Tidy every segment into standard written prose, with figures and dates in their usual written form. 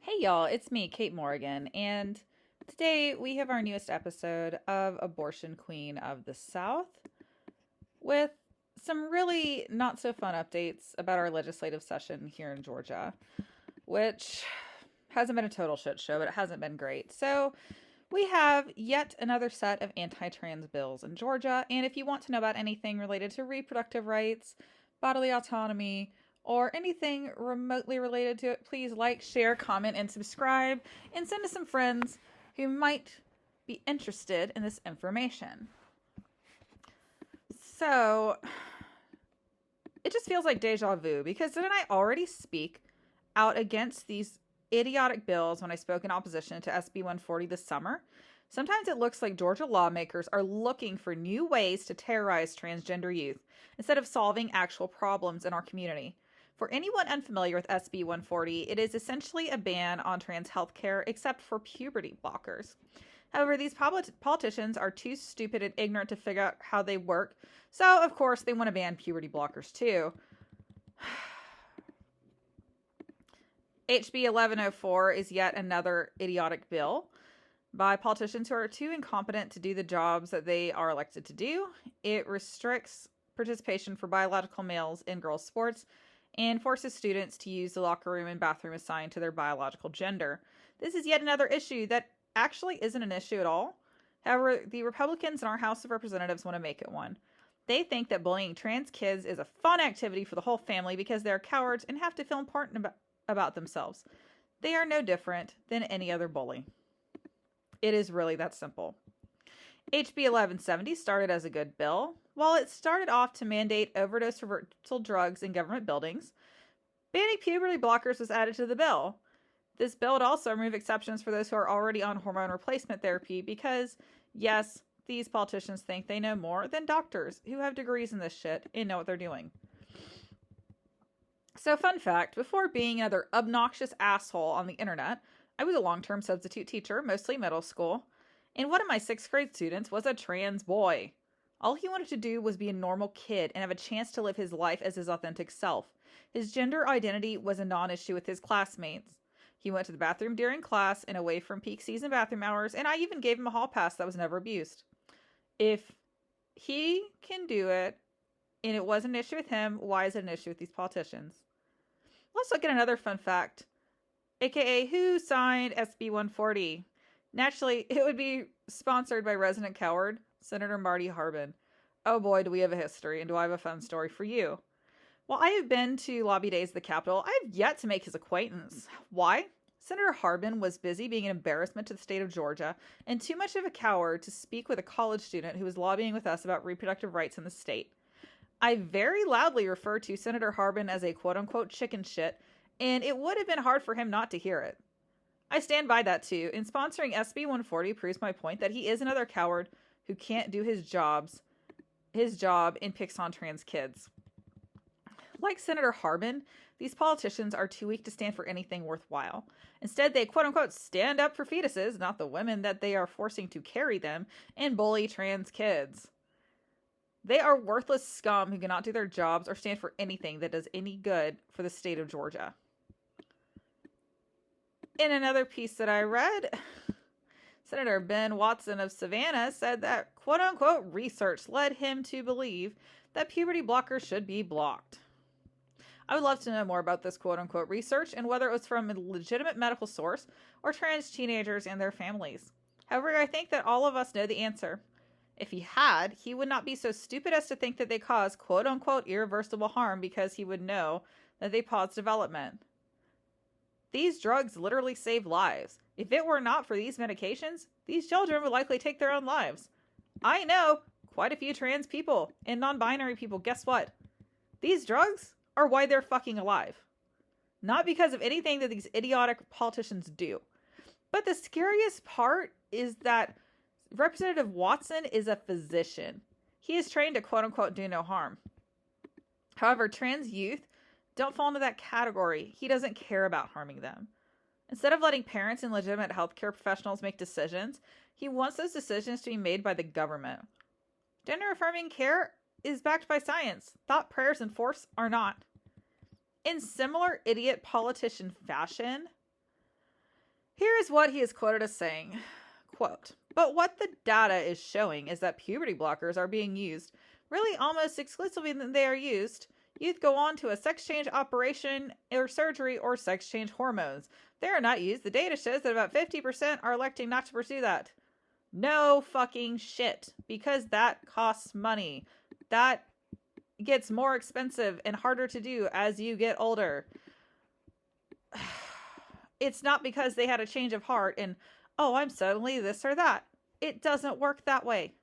Hey y'all, it's me, Kate Morgan, and today we have our newest episode of Abortion Queen of the South with some really not so fun updates about our legislative session here in Georgia, which hasn't been a total shit show, but it hasn't been great. So, we have yet another set of anti trans bills in Georgia, and if you want to know about anything related to reproductive rights, bodily autonomy, or anything remotely related to it, please like, share, comment, and subscribe, and send to some friends who might be interested in this information. So, it just feels like deja vu because didn't I already speak out against these idiotic bills when I spoke in opposition to SB 140 this summer? Sometimes it looks like Georgia lawmakers are looking for new ways to terrorize transgender youth instead of solving actual problems in our community. For anyone unfamiliar with SB 140, it is essentially a ban on trans health care except for puberty blockers. However, these politicians are too stupid and ignorant to figure out how they work, so of course they want to ban puberty blockers too. HB 1104 is yet another idiotic bill by politicians who are too incompetent to do the jobs that they are elected to do. It restricts participation for biological males in girls' sports and forces students to use the locker room and bathroom assigned to their biological gender. This is yet another issue that actually isn't an issue at all. However, the Republicans in our House of Representatives want to make it one. They think that bullying trans kids is a fun activity for the whole family because they're cowards and have to feel important about themselves. They are no different than any other bully. It is really that simple. HB 1170 started as a good bill. While it started off to mandate overdose reversal drugs in government buildings, banning puberty blockers was added to the bill. This bill would also remove exceptions for those who are already on hormone replacement therapy because, yes, these politicians think they know more than doctors who have degrees in this shit and know what they're doing. So, fun fact, before being another obnoxious asshole on the internet, I was a long-term substitute teacher, mostly middle school, and one of my 6th grade students was a trans boy. All he wanted to do was be a normal kid and have a chance to live his life as his authentic self. His gender identity was a non-issue with his classmates. He went to the bathroom during class and away from peak season bathroom hours, and I even gave him a hall pass that was never abused. If he can do it, and it wasn't an issue with him, why is it an issue with these politicians? Let's look at another fun fact, aka who signed SB 140. Naturally, it would be sponsored by resident coward, Senator Marty Harbin. Oh boy, do we have a history, and do I have a fun story for you. While I have been to lobby days at the Capitol, I have yet to make his acquaintance. Why? Senator Harbin was busy being an embarrassment to the state of Georgia and too much of a coward to speak with a college student who was lobbying with us about reproductive rights in the state. I very loudly referred to Senator Harbin as a quote-unquote chicken shit, and it would have been hard for him not to hear it. I stand by that too, and sponsoring SB 140 proves my point that he is another coward who can't do his job and picks on trans kids. Like Senator Harbin, these politicians are too weak to stand for anything worthwhile. Instead, they quote-unquote stand up for fetuses, not the women that they are forcing to carry them, and bully trans kids. They are worthless scum who cannot do their jobs or stand for anything that does any good for the state of Georgia. In another piece that I read, Senator Ben Watson of Savannah said that quote-unquote research led him to believe that puberty blockers should be blocked. I would love to know more about this quote-unquote research and whether it was from a legitimate medical source or trans teenagers and their families. However, I think that all of us know the answer. If he had, he would not be so stupid as to think that they cause quote-unquote irreversible harm because he would know that they pause development. These drugs literally save lives. If it were not for these medications, these children would likely take their own lives. I know quite a few trans people and non-binary people. Guess what? These drugs are why they're fucking alive. Not because of anything that these idiotic politicians do. But the scariest part is that Representative Watson is a physician. He is trained to quote-unquote do no harm. However, trans youth don't fall into that category. He doesn't care about harming them. Instead of letting parents and legitimate healthcare professionals make decisions, he wants those decisions to be made by the government. Gender-affirming care is backed by science. Thought, prayers, and force are not. In similar idiot politician fashion, Here is what he is quoted as saying, quote, "But what the data is showing is that puberty blockers are being used really almost exclusively when they are used. Youth go on to a sex change operation or surgery or sex change hormones. They are not used. The data shows that about 50% are electing not to pursue that." No fucking shit, because that costs money. That gets more expensive and harder to do as you get older. It's not because they had a change of heart and, oh, I'm suddenly this or that. It doesn't work that way.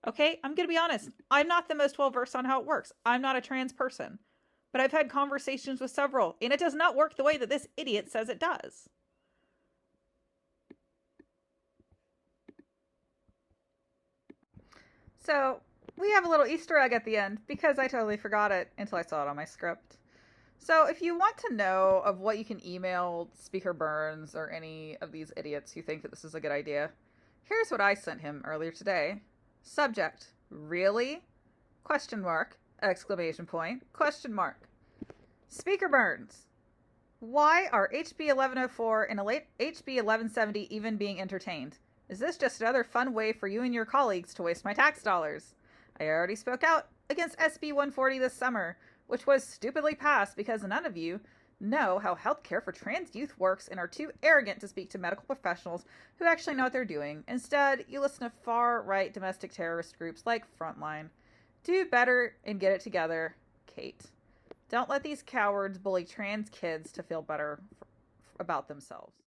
Okay, I'm going to be honest. I'm not the most well versed on how it works. I'm not a trans person. But I've had conversations with several, and it does not work the way that this idiot says it does. So, we have a little Easter egg at the end, because I totally forgot it until I saw it on my script. So, if you want to know of what you can email Speaker Burns or any of these idiots who think that this is a good idea, here's what I sent him earlier today. Subject: really? Question mark, exclamation point, question mark. Speaker Burns, why are HB 1104 and HB 1170 even being entertained? Is this just another fun way for you and your colleagues to waste my tax dollars? I already spoke out against SB 140 this summer, which was stupidly passed because none of you know how healthcare for trans youth works and are too arrogant to speak to medical professionals who actually know what they're doing. Instead, you listen to far-right domestic terrorist groups like Frontline. Do better and get it together, Kate. Don't let these cowards bully trans kids to feel better about themselves.